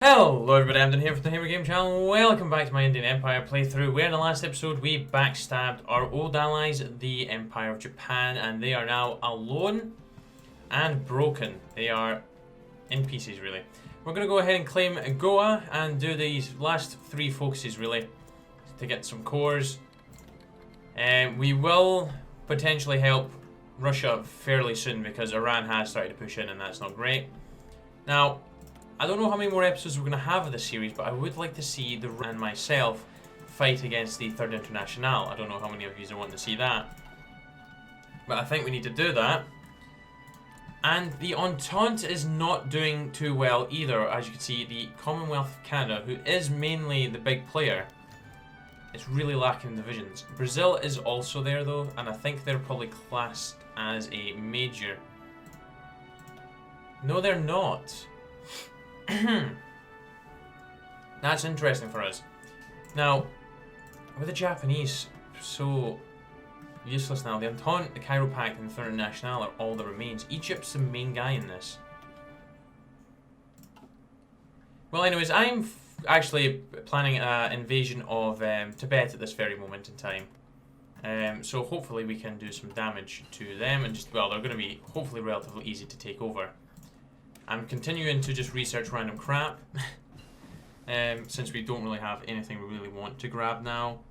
Hello everybody, I'm Dan here from the Hammer Game Channel. Welcome back to my Indian Empire playthrough, where in the last episode we backstabbed our old allies, the Empire of Japan, and they are now alone and broken. They are in pieces, really. We're going to go ahead and claim Goa and do these last three focuses, really, to get some cores. We will potentially help Russia fairly soon because Iran has started to push in and that's not great. Now, I don't know how many more episodes we're going to have of this series, but I would like to see the and myself fight against the Third International. I don't know how many of you are wanting to see that, but I think we need to do that. And the Entente is not doing too well either. As you can see, the Commonwealth of Canada, who is mainly the big player, is really lacking divisions. Brazil is also there though, and I think they're probably classed as a major. No, they're not. That's interesting for us. Now, with the Japanese so useless now, the Entente, the Cairo Pact, and the Third International are all that remains. Egypt's the main guy in this. Well, anyways, I'm actually planning an invasion of Tibet at this very moment in time. So hopefully we can do some damage to them, and just, well, they're going to be hopefully relatively easy to take over. I'm continuing to just research random crap, since we don't really have anything we really want to grab now.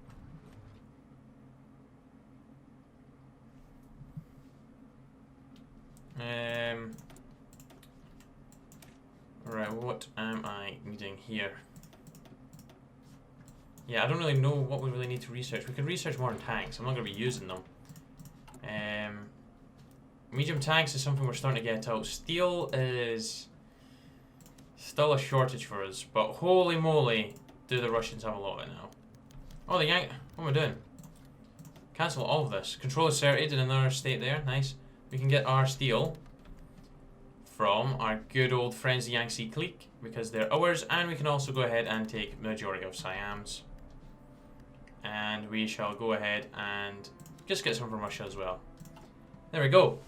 Right, what am I needing here? Yeah, I don't really know what we really need to research. We can research more in tanks. I'm not going to be using them. Medium tanks is something we're starting to get out. Steel is still a shortage for us, but holy moly, do the Russians have a lot of it now. Oh, the Yank. What am I doing? Cancel all of this. Control asserted in another state there. Nice. We can get our steel from our good old friends, the Yangtze clique, because they're ours, and we can also go ahead and take the majority of Siam's. And we shall go ahead and just get some from Russia as well. There we go.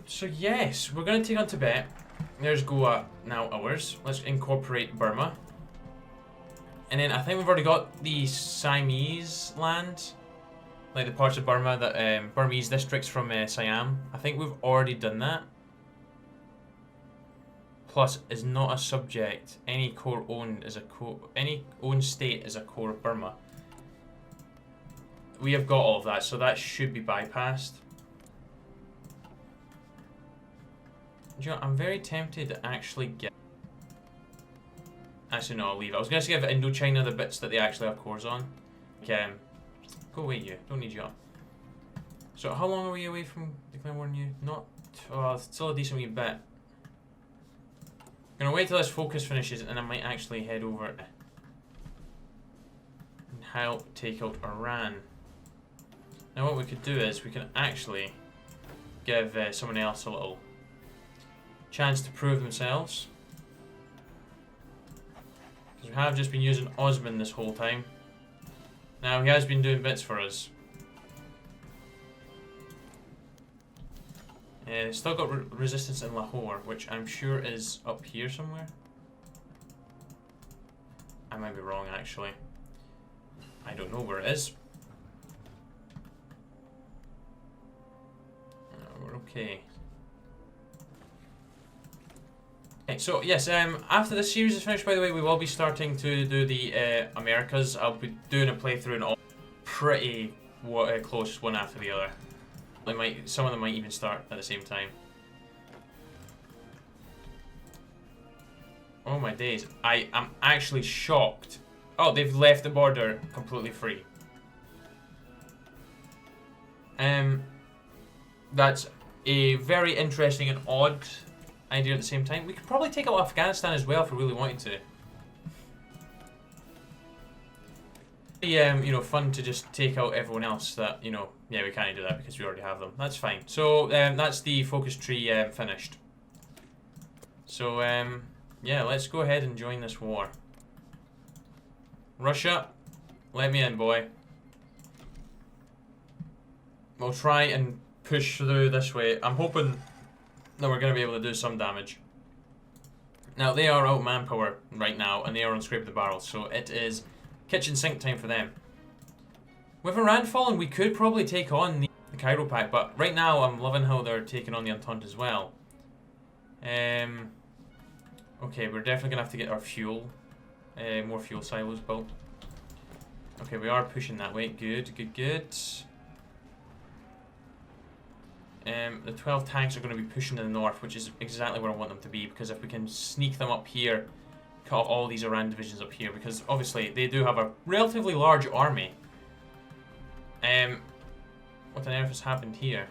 So yes, we're going to take on Tibet. There's Goa, now ours. Let's incorporate Burma. And then I think we've already got the Siamese land. Like the parts of Burma, that Burmese districts from Siam. I think we've already done that. Plus, is not a subject. Any core owned is a core. Any owned state is a core of Burma. We have got all of that, so that should be bypassed. You know, I'm very tempted to actually get. Actually, no, I'll leave it. I was going to give Indochina the bits that they actually have cores on. Okay, go away, you. Don't need you. So, how long are we away from declaring war on you? Not. Oh, it's still a decent wee bit. I'm going to wait till this focus finishes, and I might actually head over and help take out Iran. Now, what we could do is we can actually give someone else a little chance to prove themselves, because we have just been using Osman this whole time. Now he has been doing bits for us. Still got resistance in Lahore, which I'm sure is up here somewhere. I might be wrong actually. I don't know where it is. We're okay. Okay, so yes, after this series is finished, by the way, we will be starting to do the Americas. I'll be doing a playthrough and all pretty close one after the other. Some of them might even start at the same time. Oh my days, I am actually shocked. Oh, they've left the border completely free. That's a very interesting and odd idea at the same time. We could probably take out Afghanistan as well if we really wanted to. You know, fun to just take out everyone else that, you know, yeah, we can't do that because we already have them. That's fine. So, that's the focus tree finished. So, yeah, let's go ahead and join this war. Russia, let me in, boy. We'll try and push through this way. I'm hoping that we're going to be able to do some damage. Now, they are out manpower right now, and they are on Scrape the Barrel, so it is kitchen sink time for them. With Iran fallen, we could probably take on the Cairo Pact, but right now I'm loving how they're taking on the Entente as well. Okay, we're definitely going to have to get our fuel, more fuel silos built. Okay, we are pushing that way. Good, good, good. The 12 tanks are going to be pushing to the north, which is exactly where I want them to be, because if we can sneak them up here, cut off all these Iran divisions up here, because obviously they do have a relatively large army. What on earth has happened here?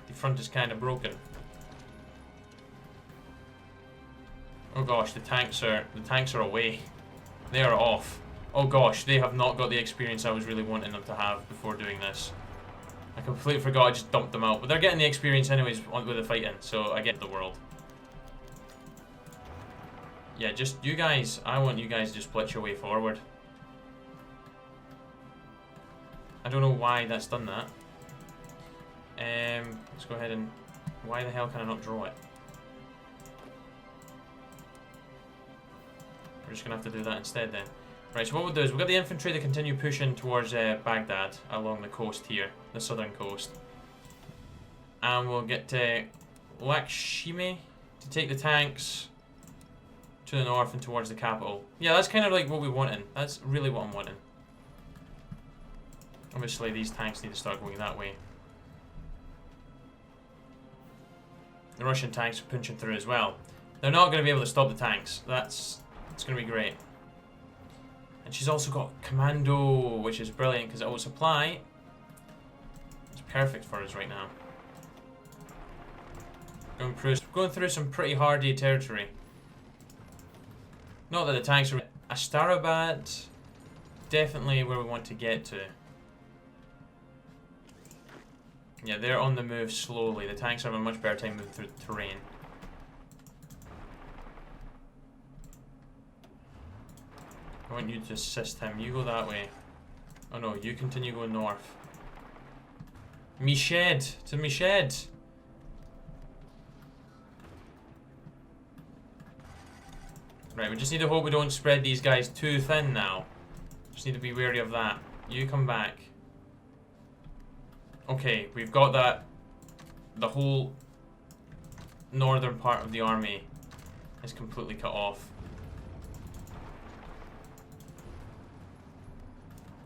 The front is kind of broken. Oh gosh, the tanks are away. They are off. Oh gosh, they have not got the experience I was really wanting them to have before doing this. I completely forgot I just dumped them out, but they're getting the experience anyways with the fighting, so I get the world. Yeah, just you guys, I want you guys to just split your way forward. I don't know why that's done that. Let's go ahead and... Why the hell can I not draw it? We're just going to have to do that instead then. Right, so what we'll do is we've got the infantry to continue pushing towards Baghdad along the coast here, the southern coast. And we'll get Lakshmi to take the tanks to the north and towards the capital. Yeah, that's kind of like what we wanted. That's really what I'm wanting. Obviously, these tanks need to start going that way. The Russian tanks are punching through as well. They're not going to be able to stop the tanks. It's going to be great. And she's also got Commando, which is brilliant because it will supply. It's perfect for us right now. Going through some pretty hardy territory. Not that the tanks are... Astarabad, definitely where we want to get to. Yeah, they're on the move slowly. The tanks have a much better time moving through the terrain. I want you to assist him. You go that way. Oh no, you continue going north. Mished! To Mished! Right, we just need to hope we don't spread these guys too thin now. Just need to be wary of that. You come back. Okay, we've got that. The whole northern part of the army is completely cut off.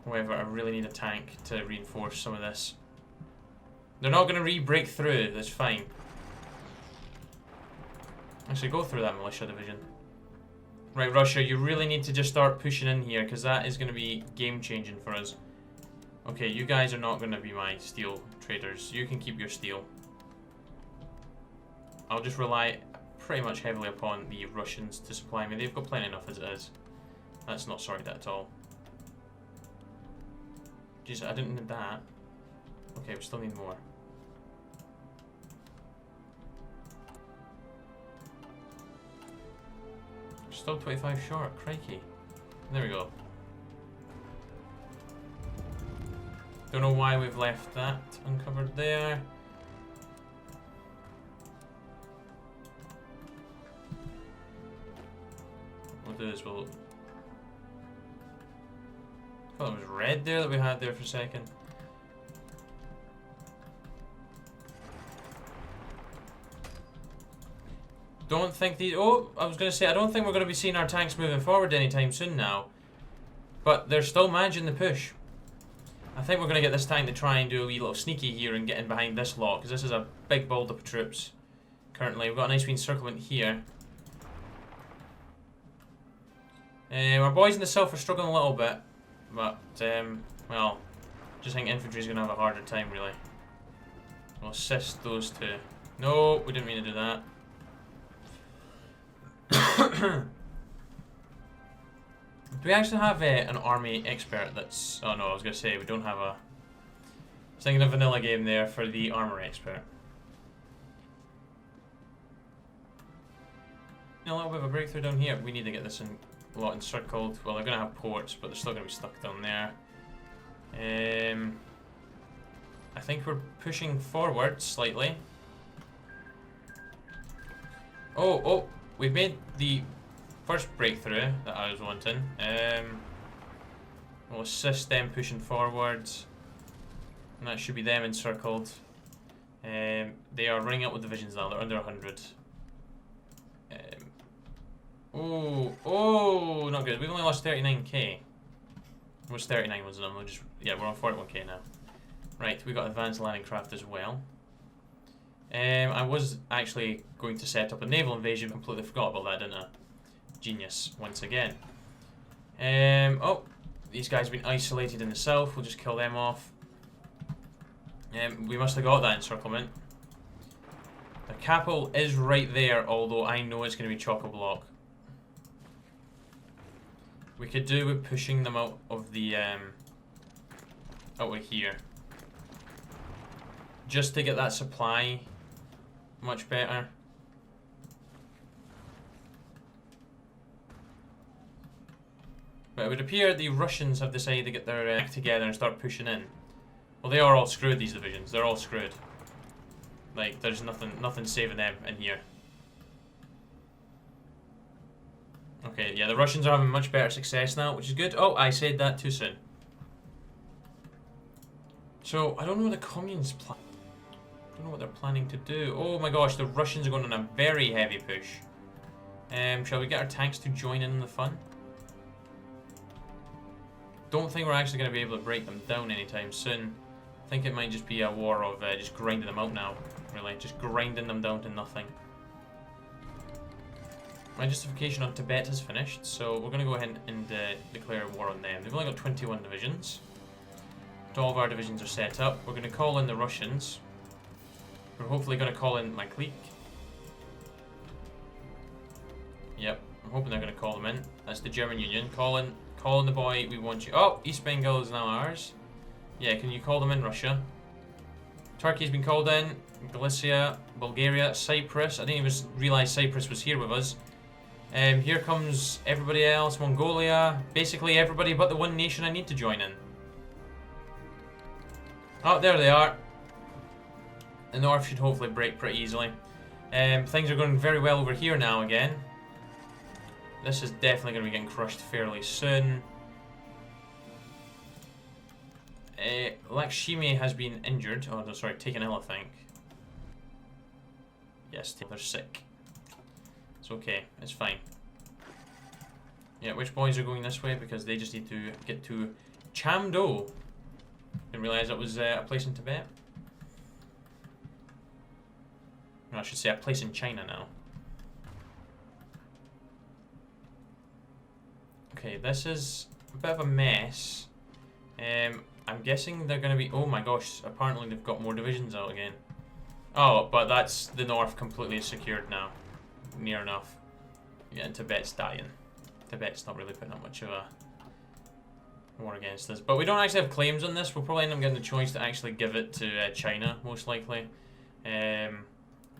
However, I really need a tank to reinforce some of this. They're not going to re-break through, that's fine. Actually, go through that militia division. Right, Russia, you really need to just start pushing in here, because that is going to be game-changing for us. Okay, you guys are not going to be my steel traders. You can keep your steel. I'll just rely pretty much heavily upon the Russians to supply me. They've got plenty enough as it is. That's not sorted at all. Jeez, I didn't need that. Okay, we still need more. Still 25 short, crikey. There we go. Don't know why we've left that uncovered there. What we'll do is we'll... I thought it was red there that we had there for a second. Don't think the... Oh, I was going to say, I don't think we're going to be seeing our tanks moving forward anytime soon now. But they're still managing the push. I think we're going to get this tank to try and do a wee little sneaky here and get in behind this lot, because this is a big build-up of troops currently. We've got a nice wee encirclement here. Our boys in the south are struggling a little bit, but, well, just think infantry's going to have a harder time, really. We'll assist those two. No, we didn't mean to do that. Do we actually have an army expert that's... Oh no, I was going to say we don't have a... I was thinking a vanilla game there for the armor expert. A little bit of a breakthrough down here. We need to get this lot encircled. Well, they're going to have ports, but they're still going to be stuck down there. I think we're pushing forward slightly. Oh, we've made the first breakthrough that I was wanting. We'll assist them pushing forwards. And that should be them encircled. They are running up with divisions now. They're under 100. Oh, not good. We've only lost 39k. It was 39 was the number. Yeah, we're on 41k now. Right, we got advanced landing craft as well. I was actually going to set up a naval invasion. Completely forgot about that, didn't I? Genius once again. Oh, these guys have been isolated in the south. We'll just kill them off. We must have got that encirclement. The capital is right there, although I know it's going to be chock-a-block. We could do with pushing them out of the out of here, just to get that supply much better. But it would appear the Russians have decided to get their act together and start pushing in. Well, they are all screwed, these divisions. They're all screwed. Like, there's nothing saving them in here. Okay, yeah, the Russians are having much better success now, which is good. Oh, I said that too soon. So, I don't know what the communists plan. I don't know what they're planning to do. Oh my gosh, the Russians are going on a very heavy push. Shall we get our tanks to join in the fun? Don't think we're actually going to be able to break them down anytime soon. I think it might just be a war of just grinding them out now. Really, just grinding them down to nothing. My justification on Tibet has finished, so we're going to go ahead and declare war on them. They've only got 21 divisions. But all of our divisions are set up. We're going to call in the Russians. We're hopefully going to call in my clique. Yep, I'm hoping they're going to call them in. That's the German Union. Call in the boy, we want you. Oh, East Bengal is now ours. Yeah, can you call them in, Russia? Turkey's been called in. Galicia, Bulgaria, Cyprus. I didn't even realise Cyprus was here with us. Here comes everybody else. Mongolia. Basically everybody but the one nation I need to join in. Oh, there they are. The north should hopefully break pretty easily. Things are going very well over here now again. This is definitely going to be getting crushed fairly soon. Lakshmi has been injured. Oh, no, sorry, taken ill, I think. Yes, they're sick. It's okay, it's fine. Yeah, which boys are going this way? Because they just need to get to Chamdo. Didn't realise that was a place in Tibet. No, I should say a place in China now. Okay, this is a bit of a mess. I'm guessing they're going to be... Oh my gosh, apparently they've got more divisions out again. Oh, but that's the north completely secured now. Near enough. Yeah, and Tibet's dying. Tibet's not really putting up much of a war against us. But we don't actually have claims on this. We'll probably end up getting the choice to actually give it to China, most likely.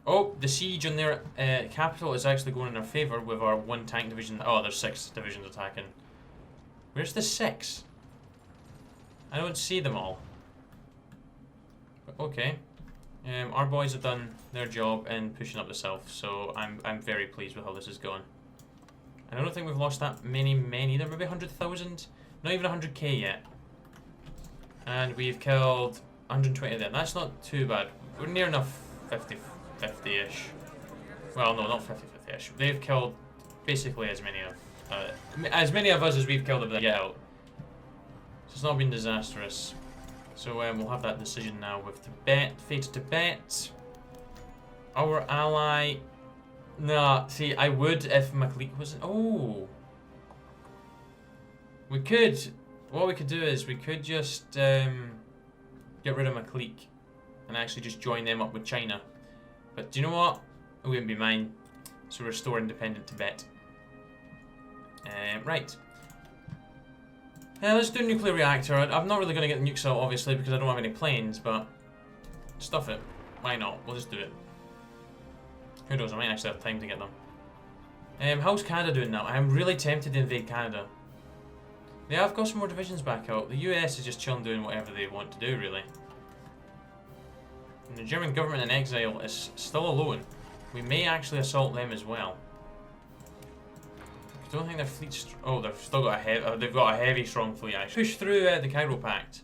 Oh, the siege on their capital is actually going in our favour with our one tank division. Oh, there's 6 divisions attacking. Where's the 6? I don't see them all. But okay. Our boys have done their job in pushing up the south, so I'm very pleased with how this is going. And I don't think we've lost that many men either. Maybe 100,000? Not even 100k yet. And we've killed 120 of them. That's not too bad. We're near enough 50-ish. Well, no, not 50-ish. They've killed basically as many of us as we've killed if they get out. So it's not been disastrous. So we'll have that decision now with Tibet. Fate of Tibet. Our ally... Nah, see, I would if McLeod wasn't... Oh! We could... What we could do is we could just get rid of McLeod and actually just join them up with China. But do you know what? It wouldn't be mine. So restore independent Tibet. Right. Let's do a nuclear reactor. I'm not really going to get the nukes out, obviously, because I don't have any planes, but stuff it. Why not? We'll just do it. Who knows? I might actually have time to get them. How's Canada doing now? I'm really tempted to invade Canada. They have got some more divisions back out. The US is just chilling doing whatever they want to do, really. And the German government in exile is still alone. We may actually assault them as well. I don't think their fleet's... Oh, they've still got a heavy... they've got a heavy, strong fleet, actually. Push through the Cairo Pact.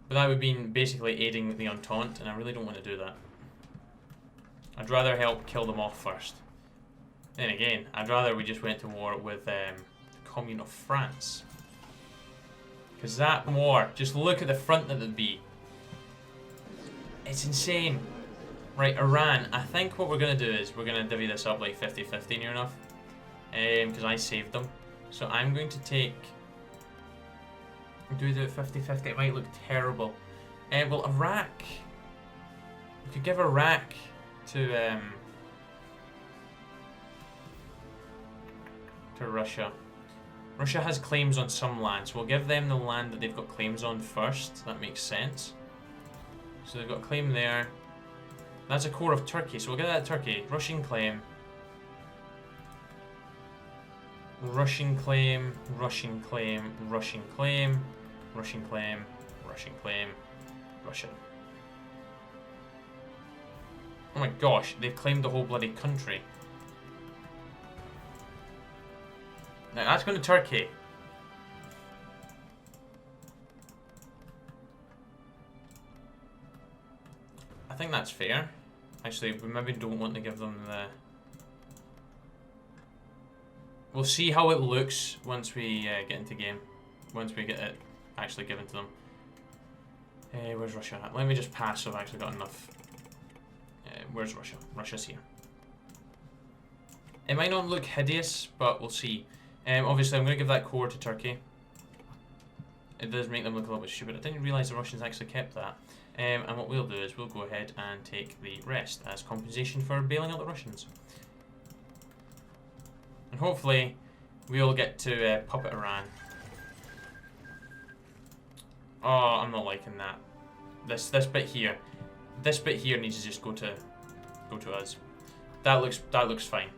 But that would mean basically aiding the Entente, and I really don't want to do that. I'd rather help kill them off first. Then again, I'd rather we just went to war with the Commune of France. Because that war, just look at the front that it'd be. It's insane. Right, Iran. I think what we're going to do is we're going to divvy this up like 50-50 near enough. Because I saved them. So I'm going to take... Do we do it 50-50? It might look terrible. Well, Iraq. We could give Iraq to Russia. Russia has claims on some land, so we'll give them the land that they've got claims on first. That makes sense. So they've got a claim there. That's a core of Turkey, so we'll get that Turkey. Russian claim. Russian claim, Russian claim, Russian claim, Russian claim, Russian claim, Russian. Oh my gosh, they've claimed the whole bloody country. Now that's going to Turkey. I think that's fair. Actually, we maybe don't want to give them the... We'll see how it looks once we get into game. Once we get it actually given to them. Where's Russia at? Let me just pass so I've actually got enough. Where's Russia? Russia's here. It might not look hideous, but we'll see. Obviously, I'm going to give that core to Turkey. It does make them look a little bit stupid. I didn't realise the Russians actually kept that. And what we'll do is we'll go ahead and take the rest as compensation for bailing out the Russians. And hopefully, we'll get to puppet Iran. Oh, I'm not liking that. This bit here. This bit here needs to just go to us. That looks fine.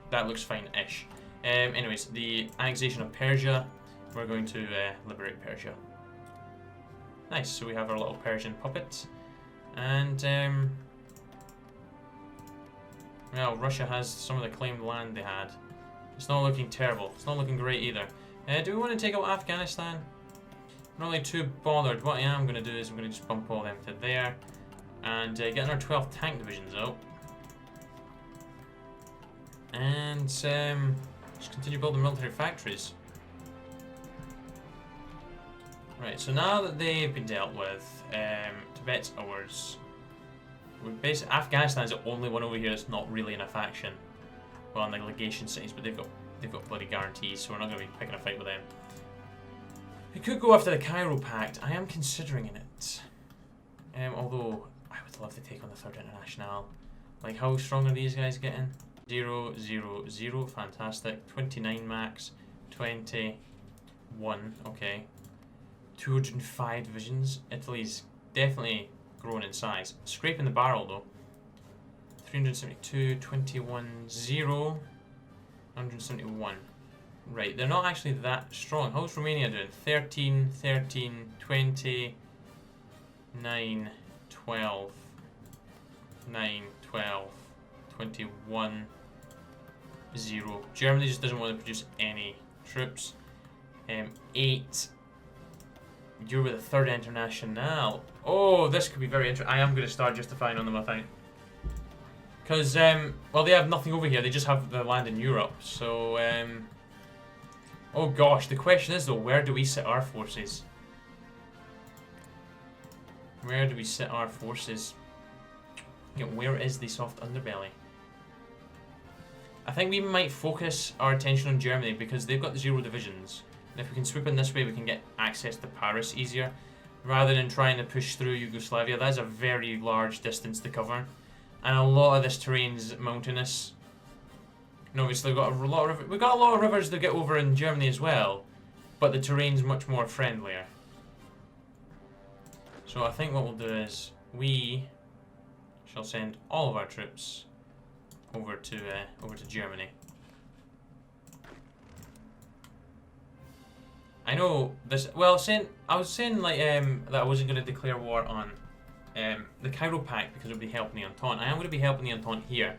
That looks fine-ish. Anyways, the annexation of Persia. We're going to liberate Persia. Nice. So we have our little Persian puppet, and well, Russia has some of the claimed land they had. It's not looking terrible. It's not looking great either. Do we want to take out Afghanistan? I'm not really too bothered. What I am going to do is I'm going to just bump all them to there, and get our 12 tank divisions out, and just continue building military factories. Right, so now that they've been dealt with, Tibet's ours. Afghanistan is the only one over here that's not really in a faction. Well, in the legation cities, but they've got bloody guarantees, so we're not going to be picking a fight with them. We could go after the Cairo Pact. I am considering it. Although I would love to take on the Third International. Like, how strong are these guys getting? 0, 0, 0, fantastic. 29 max, 21, okay. 205 divisions. Italy's definitely grown in size. Scraping the barrel though. 372, 21, 0, 171. Right, they're not actually that strong. How's Romania doing? 13, 13, 20, 9, 12, 9, 12, 21, 0. Germany just doesn't want to produce any troops. 8. You're with the Third International. Oh, this could be very interesting. I am going to start justifying on them, I think. Because, well, they have nothing over here. They just have the land in Europe. So, oh gosh, the question is, though, where do we sit our forces? Where do we sit our forces? You know, where is the soft underbelly? I think we might focus our attention on Germany because they've got 0 divisions. And if we can swoop in this way, we can get access to Paris easier. Rather than trying to push through Yugoslavia, that's a very large distance to cover. And a lot of this terrain's mountainous. And obviously we've got a lot of rivers to get over in Germany as well. But the terrain's much more friendlier. So I think what we'll do is we shall send all of our troops over to Germany. I know this. Well, I was saying like that I wasn't going to declare war on the Cairo Pact because it would be helping the Entente. I am going to be helping the Entente here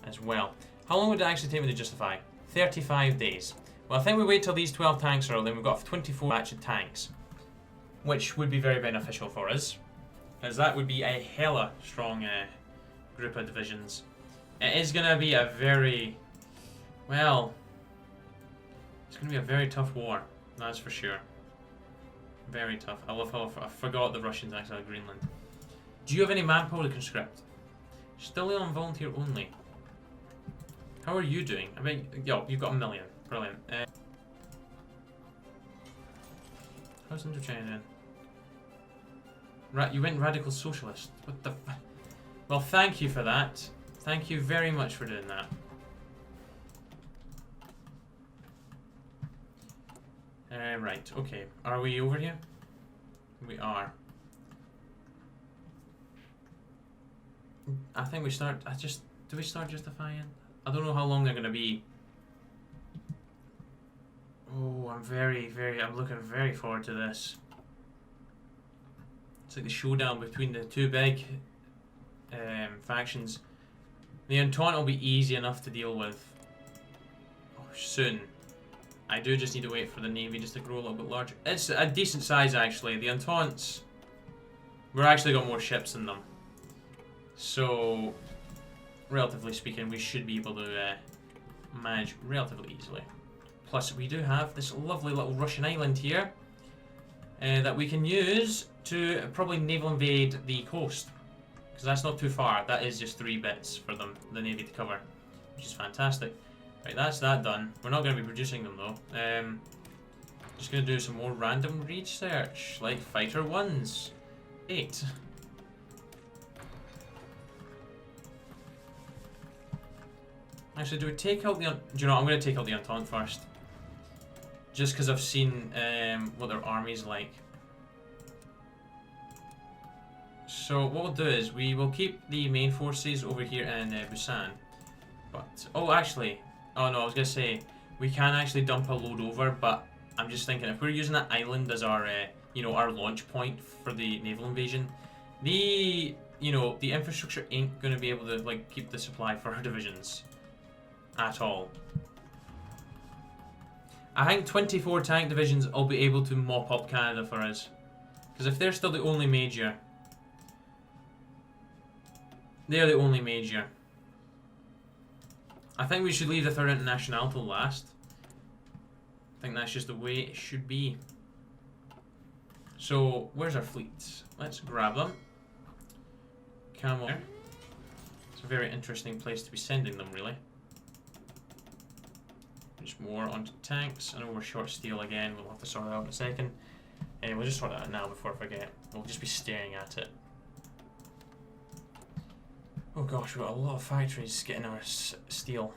as well. How long would it actually take me to justify? 35 days. Well, I think we wait till these 12 tanks are out, then we've got a 24 batch of tanks. Which would be very beneficial for us. As that would be a hella strong group of divisions. It is going to be a very... Well... It's going to be a very tough war. That's for sure. Very tough. I love how I forgot the Russians actually had Greenland. Do you have any manpower to conscript? Still on volunteer only. How are you doing? I mean, yo, you've got 1 million. Brilliant. How's Indochina doing? Right, you went radical socialist. What the f... Well, thank you for that. Thank you very much for doing that. Right, okay. Are we over here? We are. I think we start... Do we start justifying? I don't know how long they're going to be. Oh, I'm looking very forward to this. It's like the showdown between the two big factions. The Entente will be easy enough to deal with. Oh, soon. I do just need to wait for the Navy just to grow a little bit larger. It's a decent size actually. The Ententes, we're actually got more ships than them. So, relatively speaking, we should be able to manage relatively easily. Plus, we do have this lovely little Russian island here that we can use to probably naval invade the coast. Because that's not too far. That is just 3 bits for them, the Navy to cover, which is fantastic. Right, that's that done. We're not going to be producing them though. Just going to do some more random research, like fighter 1s. 8. Actually, do we take out the... Do you know what? I'm going to take out the Entente first. Just because I've seen what their army's like. So what we'll do is we will keep the main forces over here in Busan. But... Oh, actually... Oh no, I was going to say, we can actually dump a load over, but I'm just thinking if we're using that island as our, you know, our launch point for the naval invasion, the, you know, the infrastructure ain't going to be able to, like, keep the supply for our divisions. At all. I think 24 tank divisions will be able to mop up Canada for us. Because if they're still the only major... They're the only major. I think we should leave the Third International till last. I think that's just the way it should be. So, where's our fleets? Let's grab them. Camel. It's a very interesting place to be sending them, really. Just more onto tanks. I know we're short steel again. We'll have to sort that out in a second. We'll just sort that out now before I forget. We'll just be staring at it. Oh gosh, we've got a lot of factories getting our steel.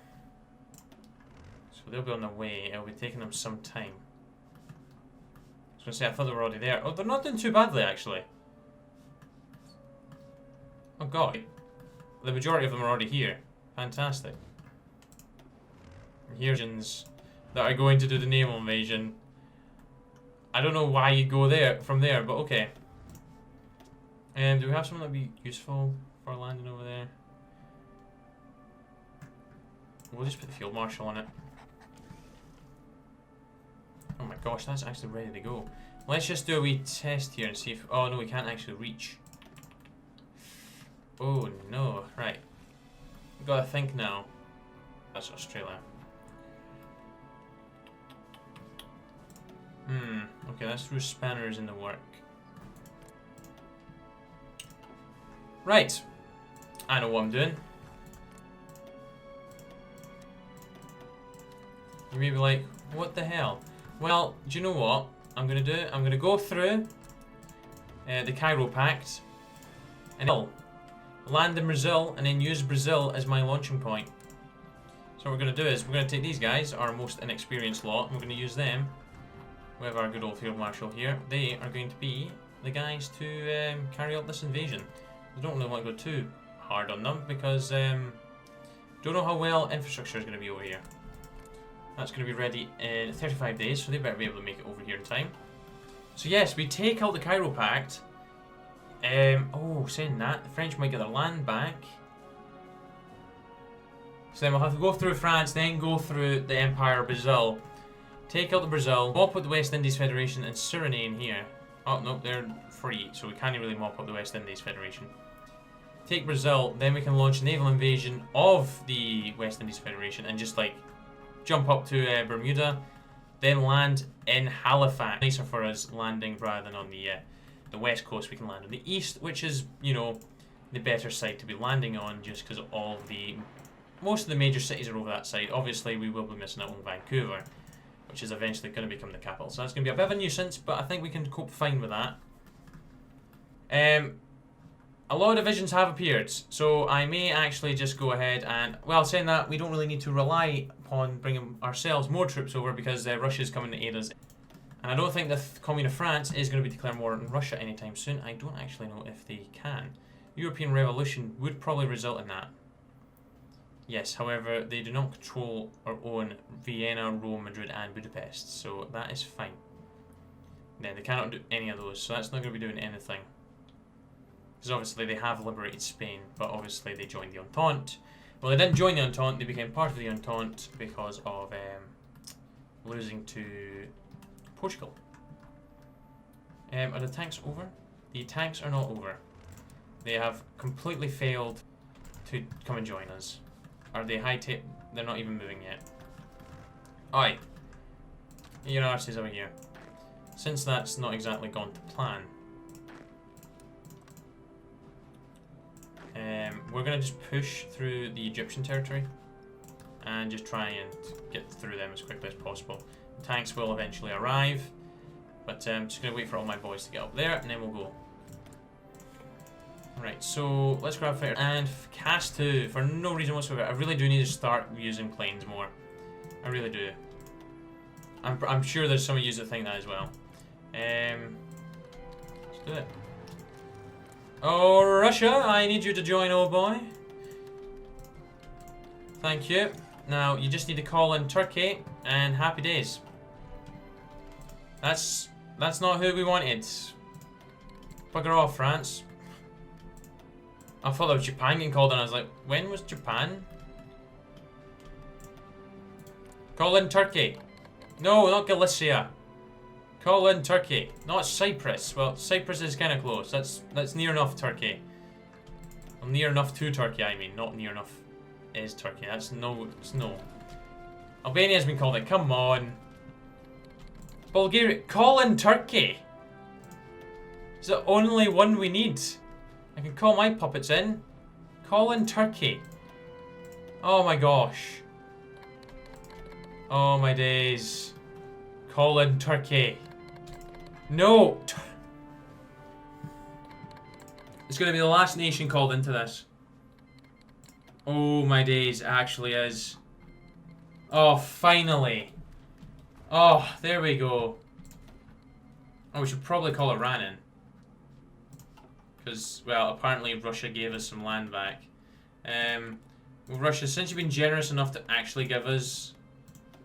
So they'll be on their way. It'll be taking them some time. I was going to say, I thought they were already there. Oh, they're not doing too badly, actually. Oh god. The majority of them are already here. Fantastic. Here's that are going to do the naval invasion. I don't know why you go there from there, but okay. And do we have something that'd be useful for landing over there? We'll just put the field marshal on it. Oh my gosh, that's actually ready to go. Let's just do a wee test here and see if... Oh no, we can't actually reach. Oh no, right. We've got to think now. That's Australia. Okay, let's throw spanners in the work. Right. I know what I'm doing. You may be like, what the hell? Well, do you know what I'm going to do? I'm going to go through the Cairo Pact and land in Brazil and then use Brazil as my launching point. So what we're going to do is we're going to take these guys, our most inexperienced lot, and we're going to use them. We have our good old Field Marshal here. They are going to be the guys to carry out this invasion. We don't really want to go too hard on them because don't know how well infrastructure is going to be over here. That's going to be ready in 35 days, so they better be able to make it over here in time. So yes, we take out the Cairo Pact. Oh, saying that, the French might get their land back. So then we'll have to go through France, then go through the Empire of Brazil. Take out the Brazil, mop up the West Indies Federation and Suriname here. Oh, no, they're free, so we can't really mop up the West Indies Federation. Take Brazil, then we can launch a naval invasion of the West Indies Federation and just like jump up to Bermuda, then land in Halifax. Nicer for us landing rather than on the west coast. We can land on the east, which is, you know, the better side to be landing on, just because most of the major cities are over that side. Obviously, we will be missing out on Vancouver, which is eventually going to become the capital. So that's going to be a bit of a nuisance, but I think we can cope fine with that. A lot of divisions have appeared, so I may actually just go ahead and, well, saying that, we don't really need to rely upon bringing ourselves more troops over because Russia's coming to aid us. And I don't think the Commune of France is going to be declaring war on Russia anytime soon. I don't actually know if they can. European Revolution would probably result in that. Yes, however, they do not control or own Vienna, Rome, Madrid and Budapest, so that is fine. Then they cannot do any of those, so that's not going to be doing anything. Because obviously they have liberated Spain, but obviously they joined the Entente. Well, they didn't join the Entente, they became part of the Entente because of losing to Portugal. Are the tanks over? The tanks are not over. They have completely failed to come and join us. Are they high-tech? They're not even moving yet. Oi! Your arse is over here. Since that's not exactly gone to plan, we're going to just push through the Egyptian territory and just try and get through them as quickly as possible. The tanks will eventually arrive, but I'm just going to wait for all my boys to get up there and then we'll go. Right, so let's grab fire and cast 2 for no reason whatsoever. I really do need to start using planes more. I really do. I'm sure there's some of you that think that as well. Let's do it. Oh, Russia, I need you to join, old boy. Thank you. Now, you just need to call in Turkey, and happy days. That's not who we wanted. Bugger off, France. I thought that was Japan getting called in. I was like, when was Japan? Call in Turkey. No, not Galicia. Call in Turkey. Not Cyprus. Well, Cyprus is kind of close. That's near enough Turkey. Well, near enough to Turkey, I mean. Not near enough is Turkey. It's no. Albania's been called in. Come on. Bulgaria. Call in Turkey. It's the only one we need. I can call my puppets in. Call in Turkey. Oh my gosh. Oh my days. Call in Turkey. No! It's going to be the last nation called into this. Oh my days, it actually is. Oh, finally. Oh, there we go. Oh, we should probably call Iran in. Because, well, apparently Russia gave us some land back. Well, Russia, since you've been generous enough to actually give us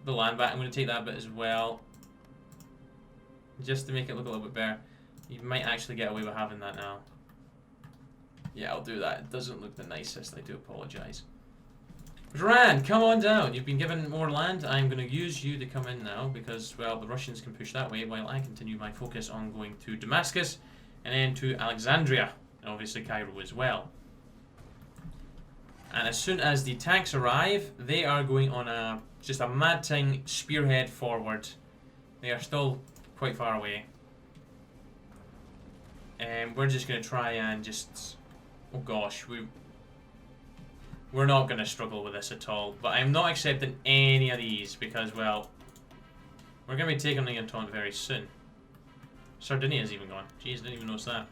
the land back, I'm going to take that bit as well. Just to make it look a little bit better. You might actually get away with having that now. Yeah, I'll do that. It doesn't look the nicest, I do apologise. Iran, come on down. You've been given more land. I'm going to use you to come in now because, well, the Russians can push that way while I continue my focus on going to Damascus and then to Alexandria, and obviously Cairo as well. And as soon as the tanks arrive, they are going on just a mad thing, spearhead forward. They are still quite far away. And we're just going to try and just... Oh gosh, we're not going to struggle with this at all. But I'm not accepting any of these because, well, we're going to be taking the Entente very soon. Sardinia's even gone. Jeez, didn't even notice that.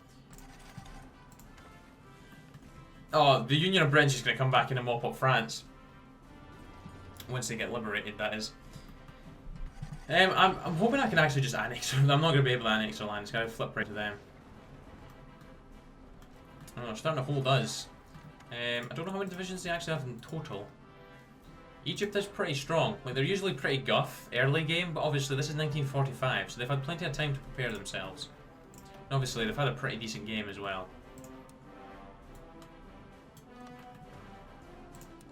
Oh, the Union of Britain's just going to come back in and mop up France. Once they get liberated, that is. I'm hoping I can actually just annex them. I'm not going to be able to annex their land. It's going to flip right to them. Oh, they're starting to hold us. I don't know how many divisions they actually have in total. Egypt is pretty strong. Like, they're usually pretty guff early game, but obviously this is 1945, so they've had plenty of time to prepare themselves. And obviously they've had a pretty decent game as well.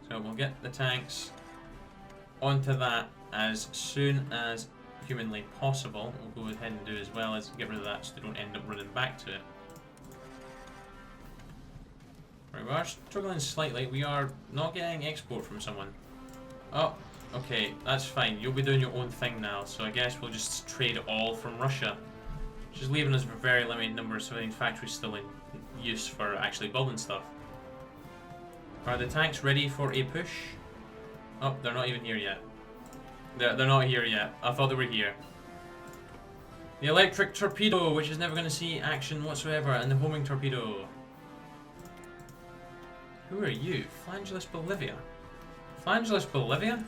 So we'll get the tanks onto that as soon as humanly possible. We'll go ahead and do as well as get rid of that so they don't end up running back to it. Right, we are struggling slightly. We are not getting export from someone. Oh, okay, that's fine. You'll be doing your own thing now, so I guess we'll just trade it all from Russia. Just leaving us with a very limited number of civilian factories still in use for actually building stuff. Are the tanks ready for a push? Oh, they're not even here yet. They're not here yet. I thought they were here. The electric torpedo, which is never going to see action whatsoever, and the homing torpedo. Who are you? Flangeless Bolivia. Flangeless Bolivia?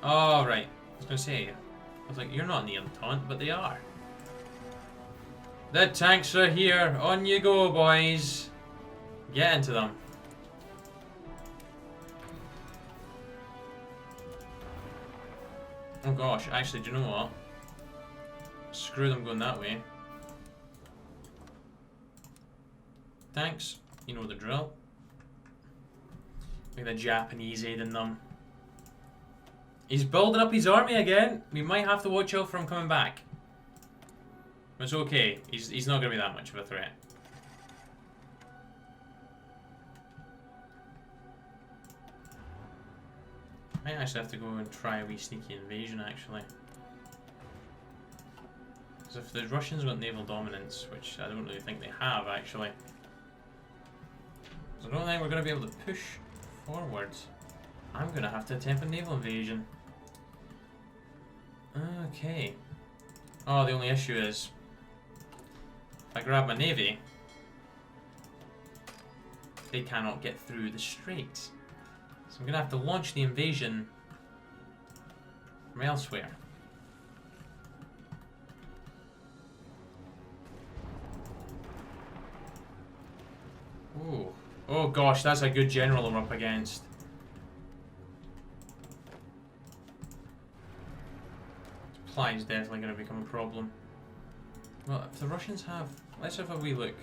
Oh, right. I was going to say, I was like, you're not in the Entente, but they are. The tanks are here. On you go, boys. Get into them. Oh gosh, actually, do you know what? Screw them going that way. Thanks. You know the drill. Look at the Japanese aiding them. He's building up his army again. We might have to watch out for him coming back. But it's okay. He's not going to be that much of a threat. I might actually have to go and try a wee sneaky invasion, actually. Because if the Russians want naval dominance, which I don't really think they have, actually. So I don't think we're going to be able to push forward. I'm going to have to attempt a naval invasion. Okay. Oh, the only issue is, if I grab my navy, they cannot get through the straits. So I'm going to have to launch the invasion from elsewhere. Ooh. Oh gosh, that's a good general I'm up against. Supply is definitely going to become a problem. Well, if the Russians have... Let's have a wee look.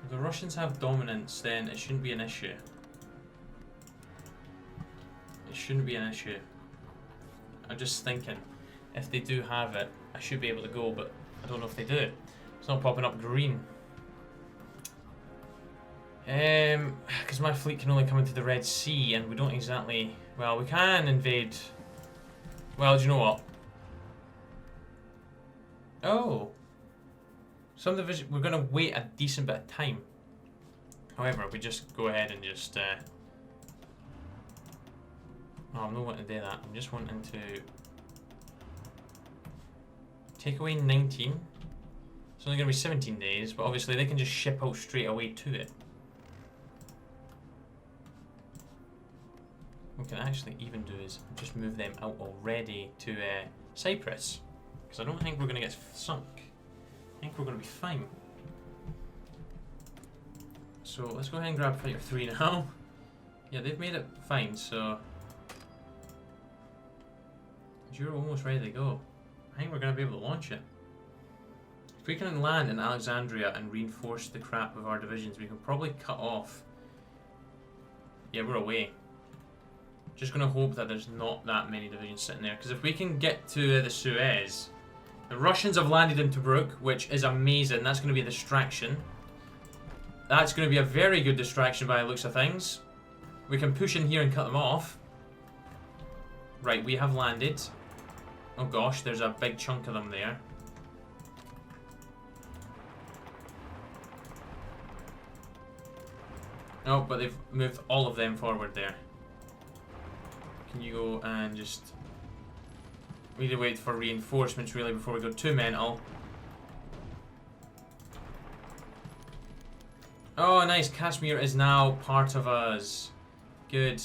If the Russians have dominance, then it shouldn't be an issue. It shouldn't be an issue. I'm just thinking, if they do have it, I should be able to go, but I don't know if they do. It's not popping up green. Because my fleet can only come into the Red Sea, and we don't exactly... Well, we can invade... Well, do you know what? Oh! Some division... We're going to wait a decent bit of time. However, we just go ahead and just... Oh, I'm not wanting to do that. I'm just wanting to... Take away 19. It's only going to be 17 days, but obviously they can just ship out straight away to it. What we can actually even do is just move them out already to Cyprus. Because I don't think we're going to get sunk. I think we're going to be fine. So let's go ahead and grab Fighter 3 now. Yeah, they've made it fine, so... You're almost ready to go. I think we're going to be able to launch it. If we can land in Alexandria and reinforce the crap of our divisions, we can probably cut off... Yeah, we're away. Just going to hope that there's not that many divisions sitting there. Because if we can get to the Suez... The Russians have landed in Tobruk, which is amazing. That's going to be a distraction. That's going to be a very good distraction by the looks of things. We can push in here and cut them off. Right, we have landed. Oh gosh, there's a big chunk of them there. Oh, but they've moved all of them forward there. Can you go and just... We need to wait for reinforcements really before we go too mental. Oh, nice. Kashmir is now part of us. Good.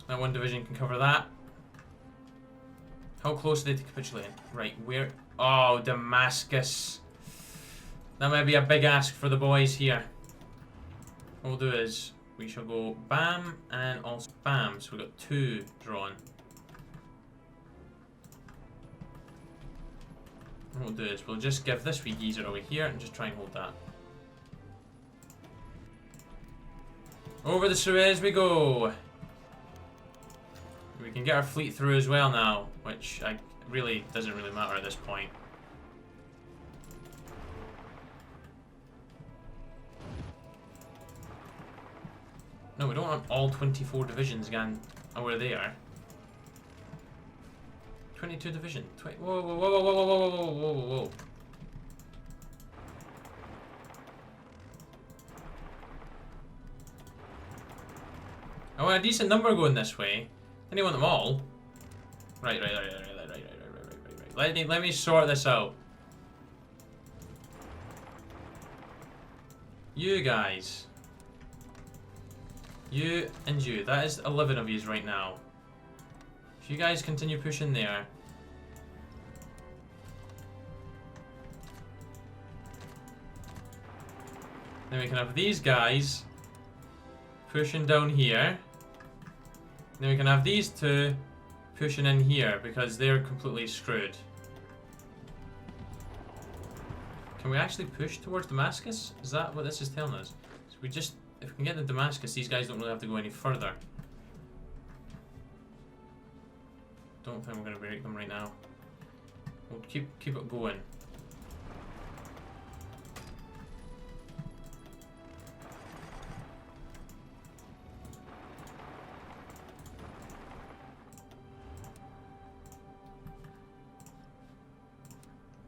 That one division can cover that. How close are they to capitulating? Right, where... Oh, Damascus. That might be a big ask for the boys here. What we'll do is... We shall go bam and also bam. So we've got 2 drawn. What we'll do is we'll just give this wee geezer over here and just try and hold that. Over the Suez we go! We can get our fleet through as well now, which really doesn't really matter at this point. No, we don't want all 24 divisions again. Oh, where they are. 22 division. Whoa, whoa, whoa, whoa, whoa, whoa, whoa, whoa, whoa, whoa. I want a decent number going this way. Then you want them all. Right. Let me sort this out. You guys. You and you. That is 11 of yous right now. If you guys continue pushing there. Then we can have these guys pushing down here. Then we can have these two pushing in here because they're completely screwed. Can we actually push towards Damascus? Is that what this is telling us? So we just, if we can get to Damascus, these guys don't really have to go any further. Don't think we're going to break them right now. We'll keep it going.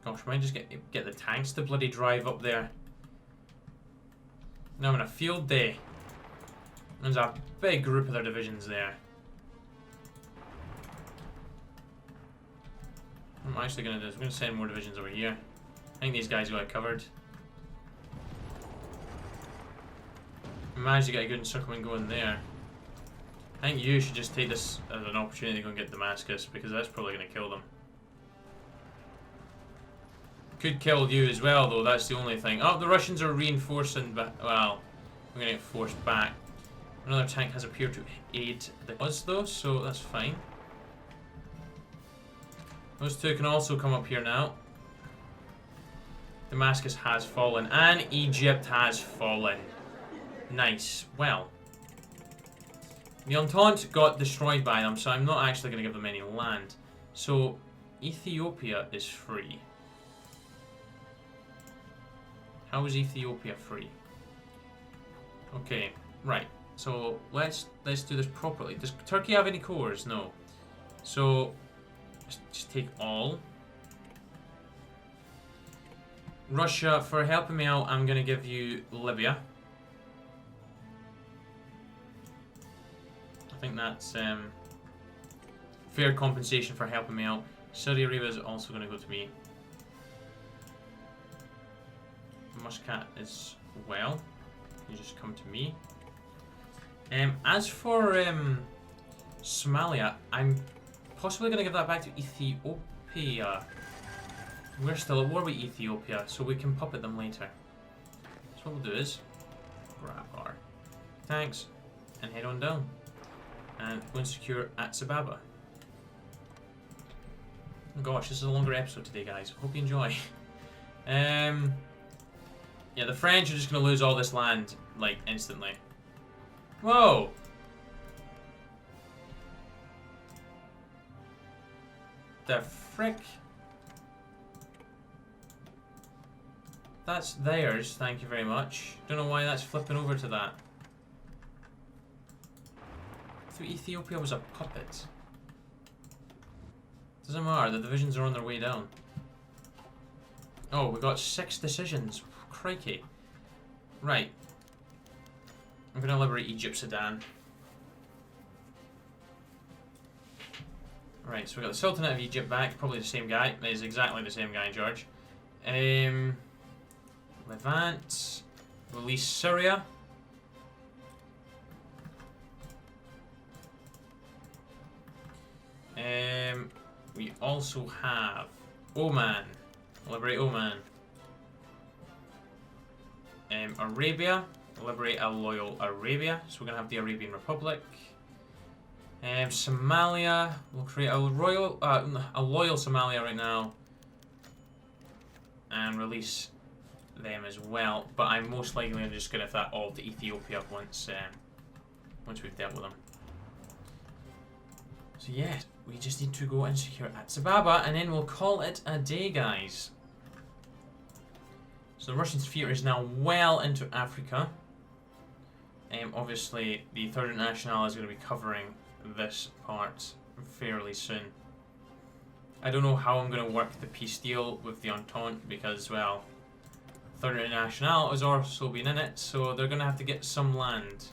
Gosh, we might just get the tanks to bloody drive up there. Now I'm in a field day. There's a big group of their divisions there. What I'm actually going to do is I'm going to send more divisions over here. I think these guys got it covered. I managed to get a good encirclement going there. I think you should just take this as an opportunity to go and get Damascus because that's probably going to kill them. Could kill you as well, though. That's the only thing. Oh, the Russians are reinforcing, but well, we're gonna get forced back. Another tank has appeared to aid us, though, so that's fine. Those two can also come up here now. Damascus has fallen, and Egypt has fallen. Nice. Well, the Entente got destroyed by them, so I'm not actually gonna give them any land. So Ethiopia is free. How is Ethiopia free? Okay, right. So let's do this properly. Does Turkey have any cores? No. So just take all. Russia, for helping me out, I'm gonna give you Libya. I think that's fair compensation for helping me out. Saudi Arabia is also gonna go to me. Muscat as well. You just come to me. As for Somalia, I'm possibly going to give that back to Ethiopia. We're still at war with Ethiopia, so we can puppet them later. So what we'll do is grab our tanks and head on down and go and secure Addis Ababa. Oh gosh, this is a longer episode today, guys. Hope you enjoy. Yeah, the French are just going to lose all this land, like, instantly. Whoa! The frick? That's theirs, thank you very much. Don't know why that's flipping over to that. I thought Ethiopia was a puppet. Doesn't matter, the divisions are on their way down. Oh, we got 6 decisions. Crikey. Right. I'm going to liberate Egypt, Sudan. Right, so we got the Sultanate of Egypt back. Probably the same guy. It is exactly the same guy, George. Levant. Release Syria. We also have Oman. Liberate Oman. Arabia, liberate a loyal Arabia, so we're going to have the Arabian Republic. Somalia, we'll create a loyal Somalia right now. and release them as well. But I'm most likely just going to give that all to Ethiopia once we've dealt with them. So yeah, we just need to go and secure Addis Ababa, and then we'll call it a day, guys. So the Russian sphere is now well into Africa. Obviously, the Third International is going to be covering this part fairly soon. I don't know how I'm going to work the peace deal with the Entente because, well, Third International has also been in it, so they're going to have to get some land.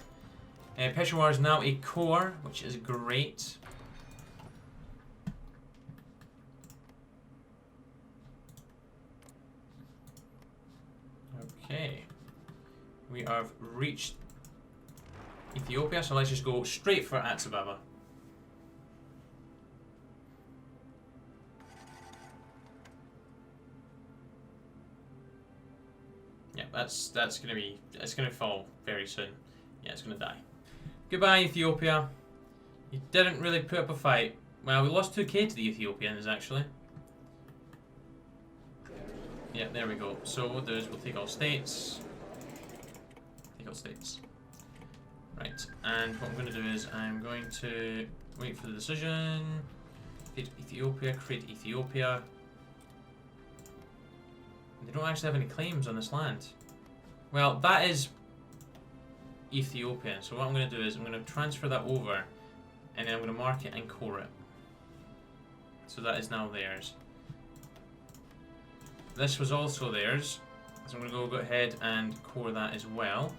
Peshawar is now a core, which is great. Okay. We have reached Ethiopia, so let's just go straight for Addis Ababa. Yeah, it's gonna fall very soon. Yeah, it's gonna die. Goodbye, Ethiopia. You didn't really put up a fight. Well, we lost 2k to the Ethiopians, actually. Yeah, there we go. So what we'll do is we'll take all states. Take all states. Right, and what I'm going to do is I'm going to wait for the decision. Create Ethiopia, create Ethiopia. They don't actually have any claims on this land. Well, that is Ethiopian. So what I'm going to do is I'm going to transfer that over, and then I'm going to mark it and core it. So that is now theirs. This was also theirs, so I'm going to go ahead and core that as well.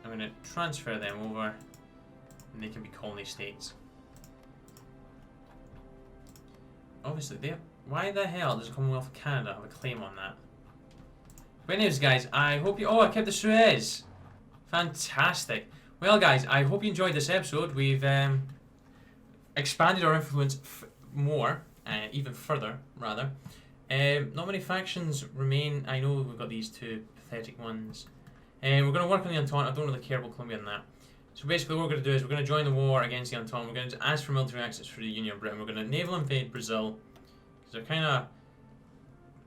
I'm going to transfer them over, and they can be colony states. Obviously, why the hell does the Commonwealth of Canada have a claim on that? But anyways, guys, I hope you... Oh, I kept the Suez! Fantastic! Well, guys, I hope you enjoyed this episode. We've expanded our influence more, even further, rather. Not many factions remain. I know we've got these two pathetic ones. We're going to work on the Entente. I don't really care about Colombia on that. So basically what we're going to do is we're going to join the war against the Entente. We're going to ask for military access for the Union of Britain. We're going to naval invade Brazil, because they're kind of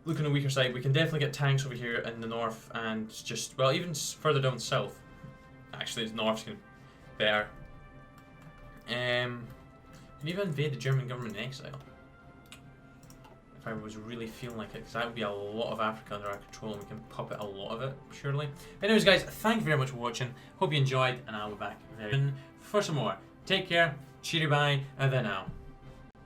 looking on the weaker side. We can definitely get tanks over here in the north, and just, well, even further down south. Actually, the north's going to be better. We can even invade the German government in exile. If I was really feeling like it, because that would be a lot of Africa under our control, and we can puppet a lot of it, surely. Anyways, guys, thank you very much for watching. Hope you enjoyed, and I'll be back very soon for some more. Take care, cheery bye, and then out.